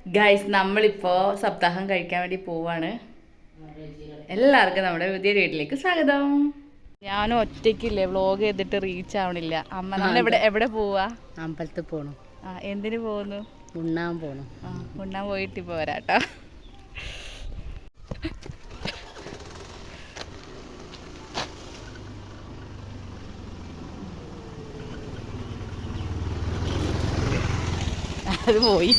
Guys നമ്മളിപ്പോൾ സപ്താഹം കഴിക്കാൻ വേണ്ടി പോവാണ്. എല്ലാവർക്കും നമ്മുടെ പുതിയ വീട്ടിലേക്ക് സ്വാഗതം. ഞാനും ഒറ്റയ്ക്കില്ലേ വ്ളോഗ് ചെയ്തിട്ട് റീച്ച് ആവണില്ല. അമ്മ നമ്മൾ എവിടെ പോവാ? അമ്പലത്തിൽ പോകണം. എന്തിനു പോകുന്നു? ഉണ്ണാൻ പോകണം. ഉണ്ണാൻ പോയിട്ട് ഇപ്പോൾ വരാട്ടോ. അത് പോയി.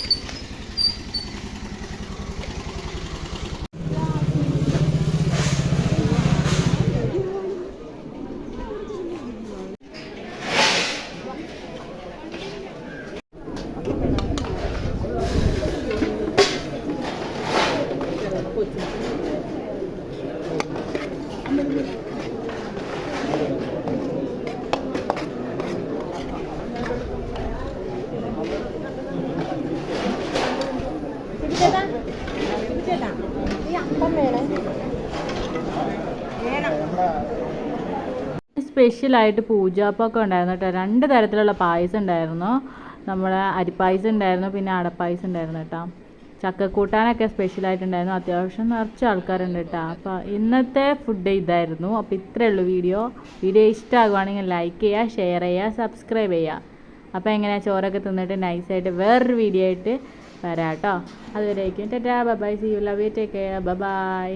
സ്പെഷ്യലായിട്ട് പൂജാപ്പൊക്കെ ഉണ്ടായിരുന്നു കേട്ടോ. 2 തരത്തിലുള്ള പായസം ഉണ്ടായിരുന്നു. നമ്മുടെ അരിപ്പായസം ഉണ്ടായിരുന്നു, പിന്നെ അടപ്പായസം ഉണ്ടായിരുന്നു കേട്ടോ. ചക്കക്കൂട്ടാനൊക്കെ സ്പെഷ്യലായിട്ടുണ്ടായിരുന്നു. അത്യാവശ്യം നിറച്ച് ആൾക്കാരുണ്ട് കേട്ടോ. അപ്പോൾ ഇന്നത്തെ ഫുഡ് ഇതായിരുന്നു. അപ്പോൾ ഇത്രയേ ഉള്ളൂ വീഡിയോ ഇഷ്ടമാകുവാണെങ്കിൽ ലൈക്ക് ചെയ്യുക, ഷെയർ ചെയ്യുക, സബ്സ്ക്രൈബ് ചെയ്യുക. അപ്പോൾ എങ്ങനെയാണ് ചോറൊക്കെ തിന്നിട്ട് നൈസായിട്ട് വേറൊരു വീഡിയോ ആയിട്ട് വരാം കേട്ടോ. അതുവരേക്കും tata bye bye, see you, love you, take care, bye by.